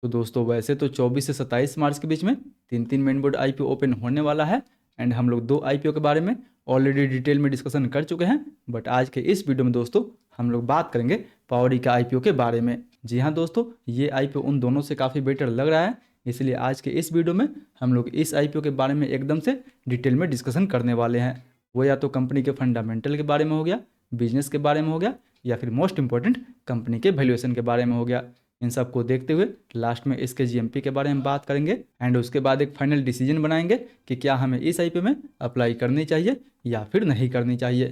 तो दोस्तों वैसे तो 24 से 27 मार्च के बीच में तीन तीन मेन बोर्ड आईपीओ ओपन होने वाला है। एंड हम लोग दो आईपीओ के बारे में ऑलरेडी डिटेल में डिस्कशन कर चुके हैं। बट आज के इस वीडियो में दोस्तों हम लोग बात करेंगे पावरी का आईपीओ के बारे में। जी हाँ दोस्तों, ये आईपीओ उन दोनों से काफ़ी बेटर लग रहा है, इसलिए आज के इस वीडियो में हम लोग इस आईपीओ के बारे में एकदम से डिटेल में डिस्कशन करने वाले हैं। वो या तो कंपनी के फंडामेंटल के बारे में हो गया, बिजनेस के बारे में हो गया, या फिर मोस्ट इंपॉर्टेंट कंपनी के वैल्यूएशन के बारे में हो गया। इन सबको देखते हुए लास्ट में इसके जीएमपी के बारे में बात करेंगे एंड उसके बाद एक फाइनल डिसीजन बनाएंगे कि क्या हमें इस आईपीओ में अप्लाई करनी चाहिए या फिर नहीं करनी चाहिए।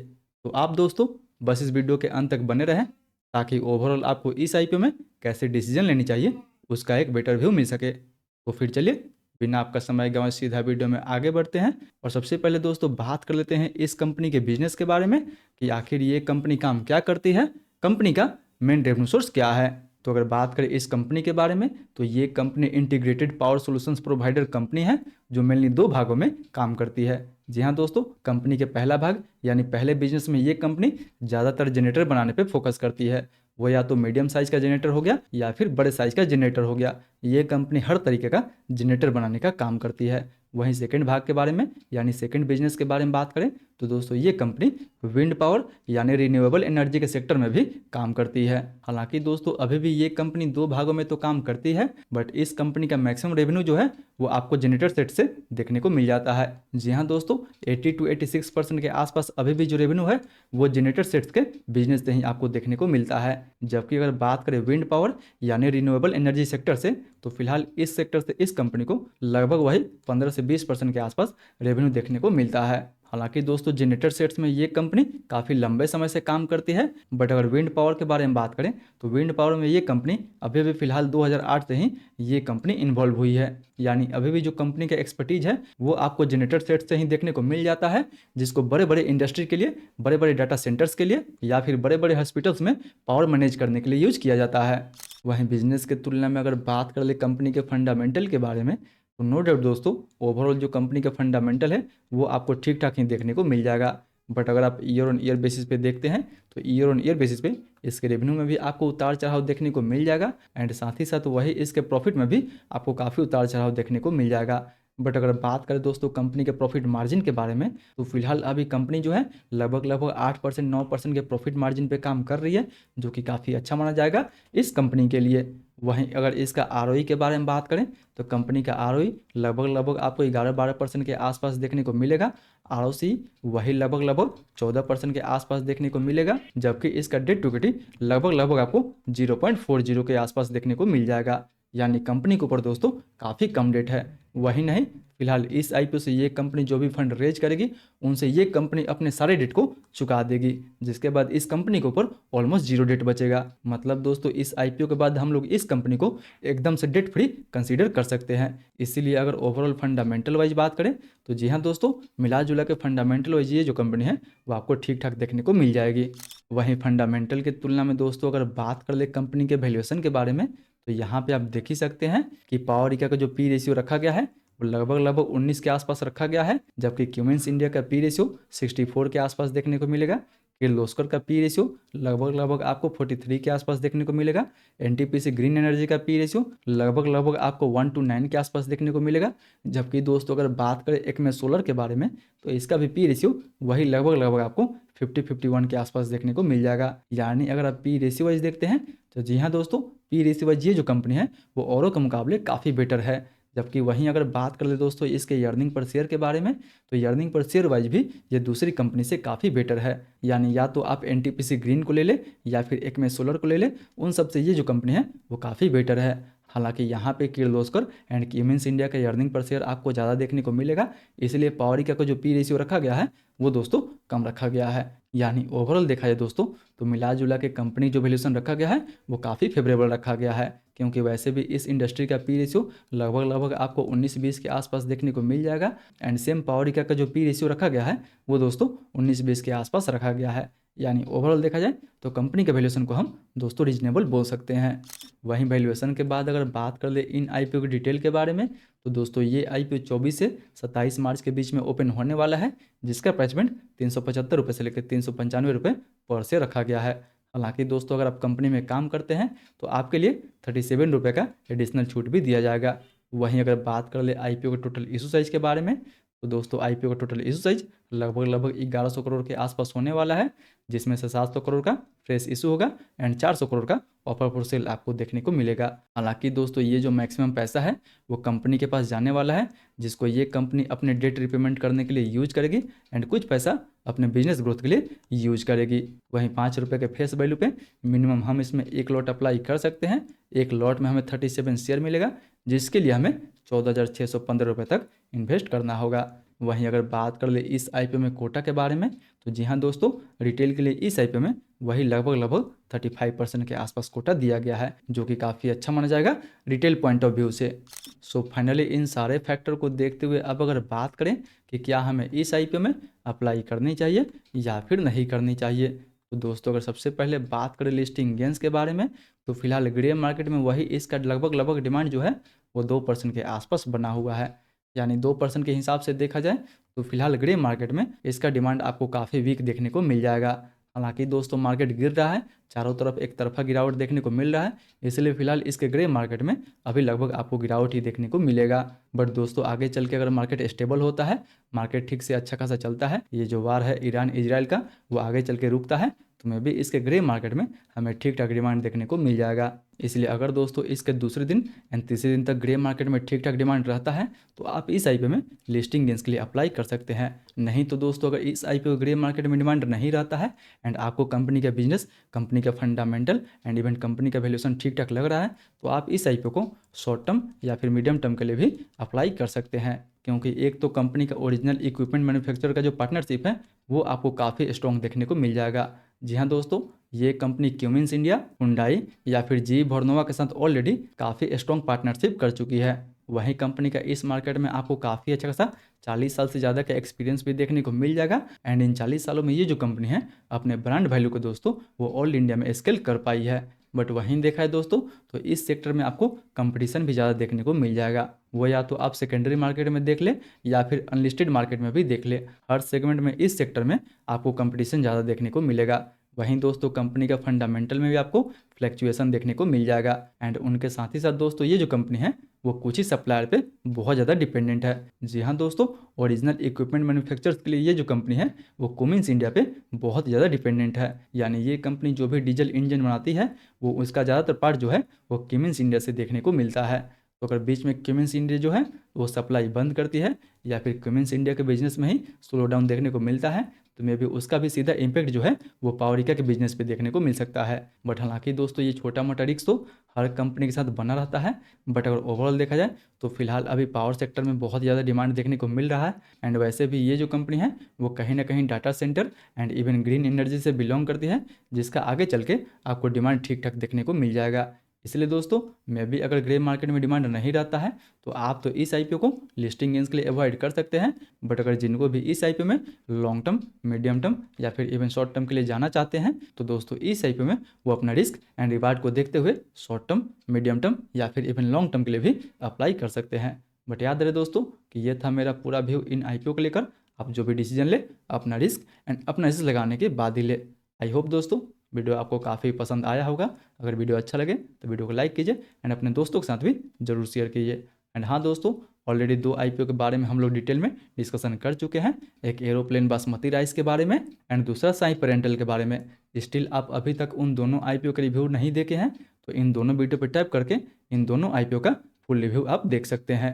तो आप दोस्तों बस इस वीडियो के अंत तक बने रहें ताकि ओवरऑल आपको इस आईपीओ में कैसे डिसीजन लेनी चाहिए उसका एक बेटर व्यू मिल सके। तो फिर चलिए बिना आपका समय गंवाए सीधा वीडियो में आगे बढ़ते हैं। और सबसे पहले दोस्तों बात कर लेते हैं इस कंपनी के बिजनेस के बारे में कि आखिर ये कंपनी काम क्या करती है, कंपनी का मेन रेवेन्यू सोर्स क्या है। तो अगर बात करें इस कंपनी के बारे में तो ये company integrated power solutions provider company है जो मेनली दो भागों में काम करती है। जी हाँ दोस्तों, कंपनी के पहला भाग यानी पहले बिजनेस में ये कंपनी ज़्यादातर जनरेटर बनाने पे फोकस करती है। वो या तो मीडियम साइज का जनरेटर हो गया या फिर बड़े साइज का जनरेटर हो गया। ये कंपनी हर तरीके का जनरेटर बनाने का काम करती है। वहीं सेकंड भाग के बारे में यानी सेकंड बिजनेस के बारे में बात करें तो दोस्तों ये कंपनी विंड पावर यानी रिन्यूएबल एनर्जी के सेक्टर में भी काम करती है। हालांकि दोस्तों अभी भी ये कंपनी दो भागों में तो काम करती है, बट इस कंपनी का मैक्सिमम रेवेन्यू जो है वो आपको जनरेटर सेट से देखने को मिल जाता है। जी हाँ दोस्तों, 80 to 86% के आसपास अभी भी जो रेवेन्यू है वो जनरेटर सेट्स के बिजनेस से ही आपको देखने को मिलता है। जबकि अगर बात करें विंड पावर यानी रिन्यूएबल एनर्जी सेक्टर से तो फिलहाल इस सेक्टर से इस कंपनी को लगभग वही 15 से 20% के आसपास रेवेन्यू देखने को मिलता है। हालांकि दोस्तों जनरेटर सेट्स में ये कंपनी काफ़ी लंबे समय से काम करती है, बट अगर विंड पावर के बारे में बात करें तो विंड पावर में ये कंपनी अभी भी फिलहाल 2008 से ही ये कंपनी इन्वॉल्व हुई है। यानी अभी भी जो कंपनी का एक्सपर्टीज है वो आपको जनरेटर सेट से ही देखने को मिल जाता है, जिसको बड़े बड़े इंडस्ट्री के लिए, बड़े बड़े डाटा सेंटर्स के लिए या फिर बड़े बड़े हॉस्पिटल्स में पावर मैनेज करने के लिए यूज किया जाता है। वहीं बिजनेस के तुलना में अगर बात कर ले कंपनी के फंडामेंटल के बारे में तो नो डाउट दोस्तों ओवरऑल जो कंपनी का फंडामेंटल है वो आपको ठीक ठाक ही देखने को मिल जाएगा। बट अगर आप ईयर ऑन ईयर बेसिस पे देखते हैं तो ईयर ऑन ईयर बेसिस पे इसके रेवेन्यू में भी आपको उतार चढ़ाव देखने को मिल जाएगा एंड साथ ही साथ वही इसके प्रॉफिट में भी आपको काफ़ी उतार चढ़ाव देखने को मिल जाएगा। बट अगर बात करें दोस्तों कंपनी के प्रॉफिट मार्जिन के बारे में तो फिलहाल अभी कंपनी जो है लगभग 8% 9% के प्रॉफिट मार्जिन पे काम कर रही है, जो कि काफ़ी अच्छा माना जाएगा इस कंपनी के लिए। वहीं अगर इसका आरओई के बारे में बात करें तो कंपनी का आरओई लगभग आपको 11-12% के आसपास देखने को मिलेगा। आरओसी वही लगभग 14% के आसपास देखने को मिलेगा, जबकि इसका डेट टू इक्विटी लगभग आपको 0.40 के आसपास देखने को मिल जाएगा। यानी कंपनी के ऊपर दोस्तों काफ़ी कम डेट है। वही नहीं, फिलहाल इस आईपीओ से ये कंपनी जो भी फंड रेज करेगी उनसे ये कंपनी अपने सारे डेट को चुका देगी, जिसके बाद इस कंपनी के ऊपर ऑलमोस्ट जीरो डेट बचेगा। मतलब दोस्तों इस आईपीओ के बाद हम लोग इस कंपनी को एकदम से डेट फ्री कंसीडर कर सकते हैं। इसीलिए अगर ओवरऑल फंडामेंटल वाइज बात करें तो जी हाँ दोस्तों, मिला जुला के फंडामेंटल वाइज ये जो कंपनी है वो आपको ठीक ठाक देखने को मिल जाएगी। वहीं फंडामेंटल की तुलना में दोस्तों अगर बात कर ले कंपनी के वैल्यूएशन के बारे में तो यहाँ पे आप देख ही सकते हैं कि पावर इका का जो पी रेशियो रखा गया है वो लगभग 19 के आसपास रखा गया है, जबकि क्यूमेंस इंडिया का पी रेशियो 64 के आसपास देखने को मिलेगा। किर्लोस्कर का पी रेशियो लगभग आपको 43 के आसपास देखने को मिलेगा। एनटीपीसी ग्रीन एनर्जी का पी रेशियो लगभग आपको 1:9 के आसपास देखने को मिलेगा। जबकि दोस्तों अगर बात करें एक्मे सोलर के बारे में तो इसका भी पी रेशियो वही लगभग आपको 50-51 के आसपास देखने को मिल जाएगा। यानी अगर आप पी रेशियो वाइज देखते हैं तो जी हाँ दोस्तों, पी रेशियो वाइज ये जो कंपनी है वो औरों के मुकाबले काफ़ी बेटर है। जबकि वहीं अगर बात कर ले दोस्तों इसके अर्निंग पर शेयर के बारे में तो अर्निंग पर शेयर वाइज भी ये दूसरी कंपनी से काफ़ी बेटर है। यानी या तो आप एनटीपीसी ग्रीन को ले ले या फिर एक्मे सोलर को ले ले, उन सब से ये जो कंपनी है वो काफ़ी बेटर है। हालांकि यहाँ पे किर्लोस्कर एंड क्यूमेंस इंडिया का अर्निंग पर शेयर आपको ज़्यादा देखने को मिलेगा, इसलिए पावरिका का जो पी रेशियो रखा गया है वो दोस्तों कम रखा गया है। यानी ओवरऑल देखा जाए दोस्तों तो मिला जुला के कंपनी जो वैल्यूएशन रखा गया है वो काफ़ी फेवरेबल रखा गया है, क्योंकि वैसे भी इस इंडस्ट्री का पी रेशियो लगभग आपको 19-20 के आसपास देखने को मिल जाएगा। एंड सेम पावरिका का जो पी रेशियो रखा गया है वो दोस्तों 19-20 के आसपास रखा गया है। यानी ओवरऑल देखा जाए तो कंपनी के वैल्यूएशन को हम दोस्तों रीजनेबल बोल सकते हैं। वहीं वैल्यूएशन के बाद अगर बात कर ले इन आईपीओ की डिटेल के बारे में तो दोस्तों ये आईपीओ 24 से 27 मार्च के बीच में ओपन होने वाला है, जिसका प्राइस बैंड 375 रुपये से लेकर 395 रुपये पर शेयर रखा गया है। हालांकि दोस्तों अगर आप कंपनी में काम करते हैं तो आपके लिए 37 रुपये का एडिशनल छूट भी दिया जाएगा। वहीं अगर बात कर ले आईपीओ के टोटल इशू साइज के बारे में, तो दोस्तों आईपीओ का टोटल इशू साइज लगभग 1100 करोड़ के आसपास होने वाला है, जिसमें से 700 करोड़ का फ्रेश इशू होगा एंड 400 करोड़ का ऑफर फॉर सेल आपको देखने को मिलेगा। हालांकि दोस्तों ये जो मैक्सिमम पैसा है वो कंपनी के पास जाने वाला है, जिसको ये कंपनी अपने डेट रिपेमेंट करने के लिए यूज करेगी एंड कुछ पैसा अपने बिजनेस ग्रोथ के लिए यूज करेगी। वहीं 5 रुपये के फेस वैल्यू पे मिनिमम हम इसमें एक लॉट अप्लाई कर सकते हैं। एक लॉट में हमें 37 शेयर मिलेगा, जिसके लिए हमें 14,615 रुपये तक इन्वेस्ट करना होगा। वहीं अगर बात कर ले इस आईपीओ में कोटा के बारे में, तो जी हाँ दोस्तों, रिटेल के लिए इस आईपीओ में वही लगभग 35% के आसपास कोटा दिया गया है, जो कि काफ़ी अच्छा माना जाएगा रिटेल पॉइंट ऑफ व्यू से। सो फाइनली इन सारे फैक्टर को देखते हुए अब अगर बात करें कि क्या हमें इस आईपीओ में अप्लाई करनी चाहिए या फिर नहीं करनी चाहिए, तो दोस्तों अगर सबसे पहले बात करें लिस्टिंग गेंस के बारे में, तो फिलहाल ग्रे मार्केट में वही इसका लगभग डिमांड जो है वो 2% के आसपास बना हुआ है। यानी 2% के हिसाब से देखा जाए तो फिलहाल ग्रे मार्केट में इसका डिमांड आपको काफ़ी वीक देखने को मिल जाएगा। हालांकि दोस्तों मार्केट गिर रहा है, चारों तरफ एक तरफा गिरावट देखने को मिल रहा है, इसलिए फिलहाल इसके ग्रे मार्केट में अभी लगभग आपको गिरावट ही देखने को मिलेगा। बट दोस्तों आगे चल के अगर मार्केट स्टेबल होता है, मार्केट ठीक से अच्छा खासा चलता है, ये जो वार है ईरान इजराइल का वो आगे चल के रुकता है, तो मैं भी इसके ग्रे मार्केट में हमें ठीक ठाक डिमांड देखने को मिल जाएगा। इसलिए अगर दोस्तों इसके दूसरे दिन एंड तीसरे दिन तक ग्रे मार्केट में ठीक ठाक डिमांड रहता है, तो आप इस आईपीओ में लिस्टिंग गेंस के लिए अप्लाई कर सकते हैं। नहीं तो दोस्तों अगर इस आईपीओ ग्रे मार्केट में डिमांड नहीं रहता है एंड आपको कंपनी का बिजनेस, कंपनी का फंडामेंटल एंड इवन कंपनी का वैल्यूएशन ठीक ठाक लग रहा है, तो आप इस आईपीओ को शॉर्ट टर्म या फिर मीडियम टर्म के लिए भी अप्लाई कर सकते हैं। क्योंकि एक तो कंपनी का ओरिजिनल इक्विपमेंट मैन्युफैक्चरर का जो पार्टनरशिप है वो आपको काफ़ी स्ट्रॉन्ग देखने को मिल जाएगा। जी हाँ दोस्तों, ये कंपनी क्यूमिंस इंडिया, हुंडई या फिर जी वर्नोवा के साथ ऑलरेडी काफ़ी स्ट्रॉन्ग पार्टनरशिप कर चुकी है। वहीं कंपनी का इस मार्केट में आपको काफ़ी अच्छा खासा 40 साल से ज़्यादा का एक्सपीरियंस भी देखने को मिल जाएगा एंड इन 40 सालों में ये जो कंपनी है अपने ब्रांड वैल्यू को दोस्तों वो ऑल इंडिया में स्केल कर पाई है। बट वहीं देखा है दोस्तों तो इस सेक्टर में आपको कंपटीशन भी ज़्यादा देखने को मिल जाएगा। वो या तो आप सेकेंडरी मार्केट में देख ले या फिर अनलिस्टेड मार्केट में भी देख ले, हर सेगमेंट में इस सेक्टर में आपको कंपटीशन ज़्यादा देखने को मिलेगा। वहीं दोस्तों कंपनी का फंडामेंटल में भी आपको फ्लैक्चुएशन देखने को मिल जाएगा एंड उनके साथ ही साथ दोस्तों ये जो कंपनी है वो कुछ ही सप्लायर पे बहुत ज़्यादा डिपेंडेंट है। जी हाँ दोस्तों, ओरिजिनल इक्विपमेंट मैन्युफैक्चरर्स के लिए ये जो कंपनी है वो कुमिंस इंडिया पे बहुत ज़्यादा डिपेंडेंट है। यानी ये कंपनी जो भी डीजल इंजन बनाती है वो उसका ज़्यादातर पार्ट जो है वो क्यूमिंस इंडिया से देखने को मिलता है। तो अगर बीच में क्यूमिंस इंडिया जो है वो सप्लाई बंद करती है या फिर क्यूमिंस इंडिया के बिजनेस में ही स्लो डाउन देखने को मिलता है, तो मे भी उसका भी सीधा इम्पैक्ट जो है वो पावरिका के बिजनेस पे देखने को मिल सकता है। बट हालांकि दोस्तों ये छोटा मोटा रिस्क तो हर कंपनी के साथ बना रहता है, बट अगर ओवरऑल देखा जाए तो फिलहाल अभी पावर सेक्टर में बहुत ज़्यादा डिमांड देखने को मिल रहा है एंड वैसे भी ये जो कंपनी है वो कहीं ना कहीं data centre and even green energy से बिलोंग करती है, जिसका आगे चल के आपको डिमांड ठीक ठाक देखने को मिल जाएगा। इसलिए दोस्तों मैं भी अगर ग्रे मार्केट में डिमांड नहीं रहता है तो आप तो इस आईपीओ को लिस्टिंग गेंस के लिए अवॉइड कर सकते हैं। बट अगर जिनको भी इस आईपीओ में लॉन्ग टर्म, मीडियम टर्म या फिर इवन शॉर्ट टर्म के लिए जाना चाहते हैं, तो दोस्तों इस आईपीओ में वो अपना रिस्क एंड रिवार्ड को देखते हुए शॉर्ट टर्म, मीडियम टर्म या फिर इवन लॉन्ग टर्म के लिए भी अप्लाई कर सकते हैं। बट याद रहे दोस्तों कि ये था मेरा पूरा व्यू इन आईपीओ को लेकर। आप जो भी डिसीजन ले अपना रिस्क एंड अपना रिस्क लगाने के बाद ही ले। आई होप दोस्तों वीडियो आपको काफ़ी पसंद आया होगा। अगर वीडियो अच्छा लगे तो वीडियो को लाइक कीजिए एंड अपने दोस्तों के साथ भी जरूर शेयर कीजिए। एंड हाँ दोस्तों, ऑलरेडी 2 आईपीओ के बारे में हम लोग डिटेल में डिस्कशन कर चुके हैं, एक एरोप्लेन बासमती राइस के बारे में एंड दूसरा साई पेरेंटल के बारे में। स्टिल आप अभी तक उन दोनों आईपीओ के रिव्यू नहीं देखे हैं तो इन दोनों वीडियो पर टैप करके इन दोनों आईपीओ का फुल रिव्यू आप देख सकते हैं।